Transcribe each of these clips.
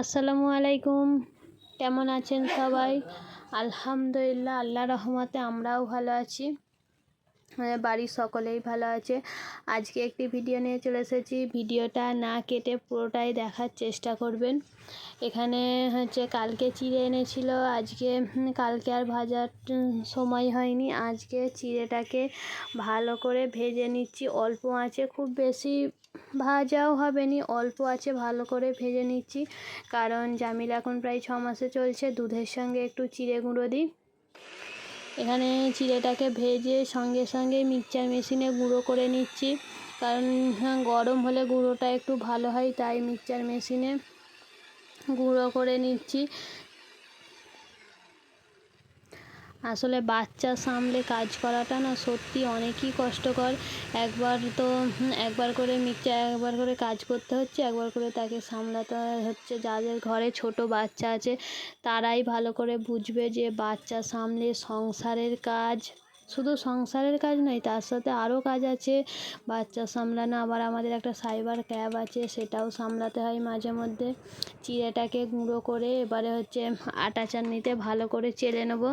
আসসালামু আলাইকুম। কেমন আছেন সবাই? আলহামদুলিল্লাহ, আল্লাহর রহমতে আমরাও ভালো আছি। বাড়ির সকলেই ভালো আছে। আজকে একটি ভিডিও নিয়ে চলে এসেছি। ভিডিওটা না কেটে পুরোটাই দেখার চেষ্টা করবেন। এখানে কালকে চিড়ে এনেছিল, কালকে আর ভাজার সময় হয়নি। আজকে চিড়েটাকে ভালো করে ভেজে নিচ্ছি অল্প আঁচে, খুব বেশি ভাজাও হবে নি, অল্প আছে ভালো করে ভেজে নিচ্ছি। কারণ জামিল এখন প্রায় 6 মাসে চলছে। দুধের সঙ্গে একটু চিড়ে গুঁড়ো দিই। এখানে চিড়েটাকে ভেজে সঙ্গে সঙ্গে মিক্সচার মেশিনে গুঁড়ো করে নিচ্ছি। কারণ গরম হলে গুঁড়োটা একটু ভালো হয়, তাই মিক্সচার মেশিনে গুঁড়ো করে নিচ্ছি। আসলে বাচ্চা সামলে কাজ করাটা না সত্যি অনেকই কষ্টকর। একবার করে কাজ করতে হচ্ছে, একবার করে তাকে সামলাতে হচ্ছে। যাদের ঘরে ছোট বাচ্চা আছে তারাই ভালো করে বুঝবে যে বাচ্চা সামলে সংসারের কাজ, শুধু সংসারের কাজ নয়, তার সাথে আরও কাজ আছে। বাচ্চা সামলানো, আবার আমাদের একটা সাইবার ক্যাব আছে, সেটাও সামলাতে হয় মাঝে মধ্যে। চিড়েটাকে গুঁড়ো করে এবারে আটা চালনিতে ভালো করে চেলে নেব।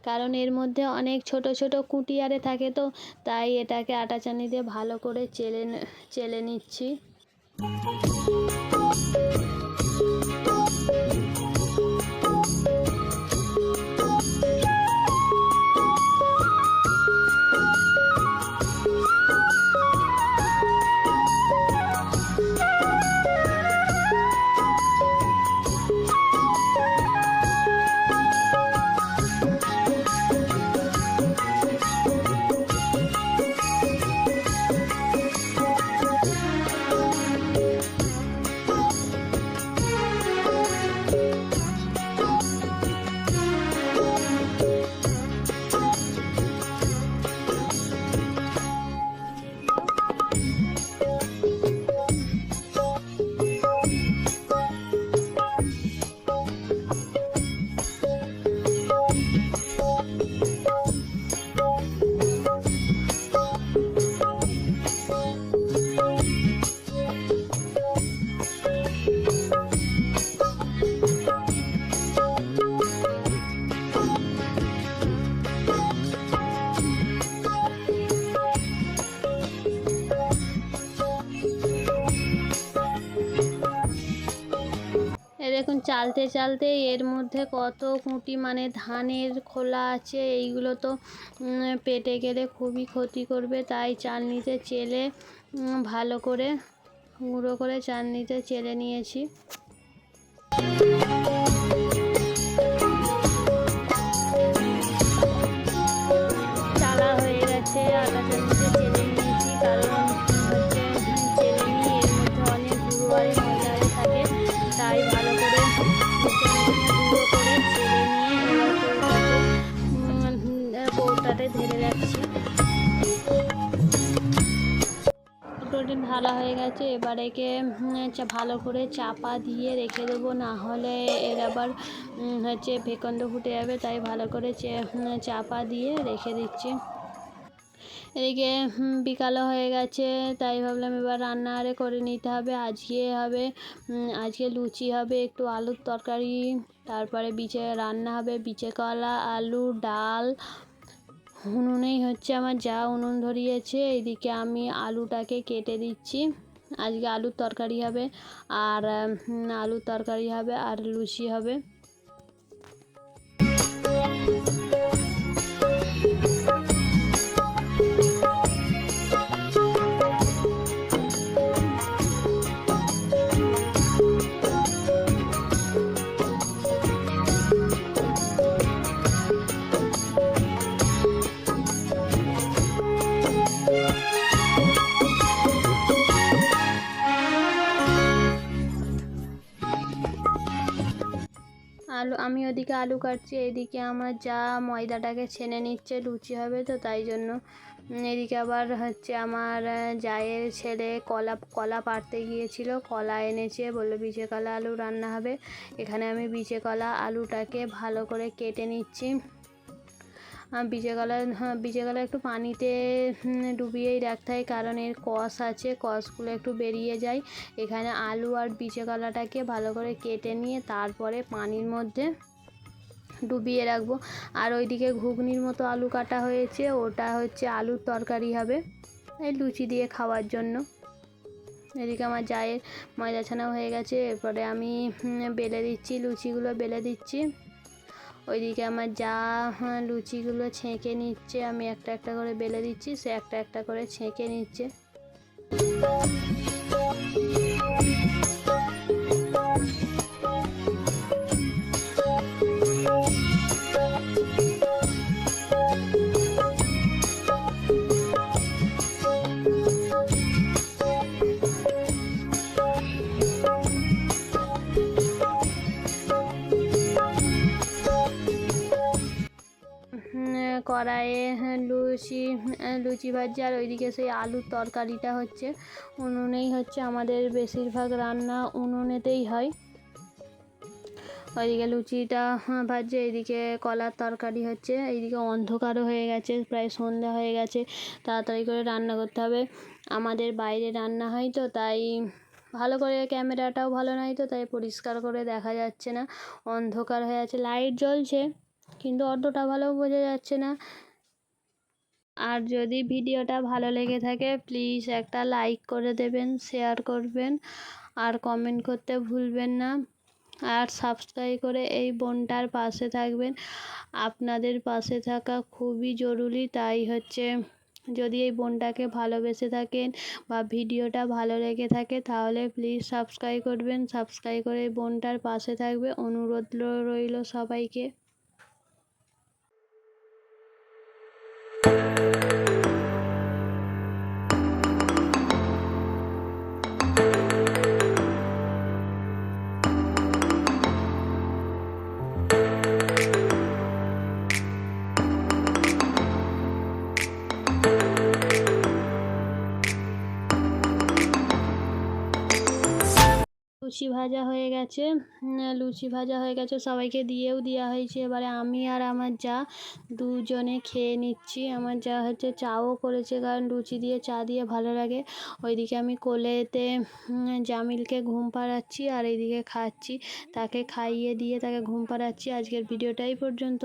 কারণ এর মধ্যে অনেক ছোট ছোট কুটি আরে থাকে, তো তাই এটাকে আটা চালনি দিয়ে ভালো করে চেলে নিচ্ছি। দেখুন চালতে চালতে এর মধ্যে কত কুঁটি, মানে ধানের খোলা আছে, এইগুলো তো পেটে গেলে খুবই ক্ষতি করবে। তাই চালনিতে চেলে ভালো করে গুঁড়ো করে চালনিতে চেলে নিয়েছি। চালা হয়ে গেছে, আটা চালনিতে চেলে নিয়েছি। কারণ চেলে নিয়ে এর মধ্যে অনেক গুঁড়ো আর ময়দা থাকে, তাই ভালো করে গুঁড়ো করে চেলে নিয়ে কৌটাতে ঢেলে যাচ্ছি। কৌটোটি ঢালা হয়ে গেছে, এবার একে ভালো করে চাপা দিয়ে রেখে দেবো, না হলে এর আবার ভেকন্ড ফুটে যাবে। তাই ভালো করে চাপা দিয়ে রেখে দিচ্ছি। এদিকে বিকালও হয়ে গেছে, তাই ভাবলাম এবার রান্না আরে করে নিতে হবে। আজকে লুচি হবে, একটু আলুর তরকারি, তারপরে রান্না হবে বিচে কলা, আলু, ডাল। উনুনেই আমার যা উনুন ধরিয়েছে। এইদিকে আমি আলুটাকে কেটে দিচ্ছি। আজকে আলুর তরকারি হবে আর লুচি হবে। আমি ওদিকে আলু কাটছি, এদিকে আমার যা ময়দাটাকে ছেনে নিচ্ছে, লুচি হবে তো তাই জন্য। এদিকে আবার আমার জায়ের ছেলে কলা পাড়তে গিয়েছিল, কলা এনেছে, বললো বিচে কলা আলু রান্না হবে। এখানে আমি বিচে কলা আলুটাকে ভালো করে কেটে নিচ্ছি। বীজেগুলো একটু পানিতে ডুবিয়েই রাখতে হয়, কারণ এর কষ আছে, কষগুলো একটু বেরিয়ে যায়। এখানে আলু আর বীজেগুলোটাকে ভালো করে কেটে নিয়ে তারপরে পানির মধ্যে ডুবিয়ে রাখবো। আর ওইদিকে ঘুগনির মতো আলু কাটা হয়েছে, ওটা হচ্ছে আলুর তরকারি হবে, এই লুচি দিয়ে খাওয়ার জন্য। এদিকে আমার জায়ের ময়দা ছানা হয়ে গেছে, এরপরে আমি বেলে দিচ্ছি, লুচিগুলো বেলে দিচ্ছি। ওইদিকে আমার যা লুচিগুলো ছেঁকে নিচ্ছে, আমি একটা একটা করে বেলে দিচ্ছি, সে একটা একটা করে ছেঁকে নিচ্ছে। কড়াইয়ে লুচি ভাজছে, আর ওইদিকে সেই আলুর তরকারিটা হচ্ছে উনুনেই হচ্ছে। আমাদের বেশিরভাগ রান্না উনুনেতেই হয়। ওইদিকে লুচিটা ভাজছে, এইদিকে কলার তরকারি হচ্ছে। এইদিকে অন্ধকারও হয়ে গেছে, প্রায় সন্ধ্যা হয়ে গেছে, তাড়াতাড়ি করে রান্না করতে হবে। আমাদের বাইরে রান্না হয় তো, তাই ভালো করে ক্যামেরাটাও ভালো নয় তো, তাই পরিষ্কার করে দেখা যাচ্ছে না, অন্ধকার হয়ে আছে। লাইট জ্বলছে কিন্তু অতটা ভালো বোঝা যাচ্ছে না। আর যদি ভিডিওটা ভালো লেগে থাকে প্লিজ একটা লাইক করে দেবেন, শেয়ার করবেন, আর কমেন্ট করতে ভুলবেন না। আর সাবস্ক্রাইব করে এই বোনটার পাশে থাকবেন। আপনাদের পাশে থাকা খুবই জরুরি, তাই হচ্ছে যদি এই বোনটাকে ভালোবেসে থাকেন বা ভিডিওটা ভালো লেগে থাকে তাহলে প্লিজ সাবস্ক্রাইব করবেন। সাবস্ক্রাইব করে এই বোনটার পাশে থাকবে, অনুরোধ রইল সবাইকে। লুচি ভাজা হয়ে গেছে, সবাইকে দিয়েও দেওয়া হয়েছে। এবারে আমি আর আমার যা দুজনে খেয়ে নিচ্ছি। আমার যা হচ্ছে চাও করেছে, কারণ লুচি দিয়ে চা দিয়ে ভালো লাগে। ওইদিকে আমি কোলেতে জামিলকে ঘুম পাড়াচ্ছি, আর এইদিকে খাচ্ছি, তাকে খাইয়ে দিয়ে তাকে ঘুম পাড়াচ্ছি। আজকের ভিডিওটা এই পর্যন্ত।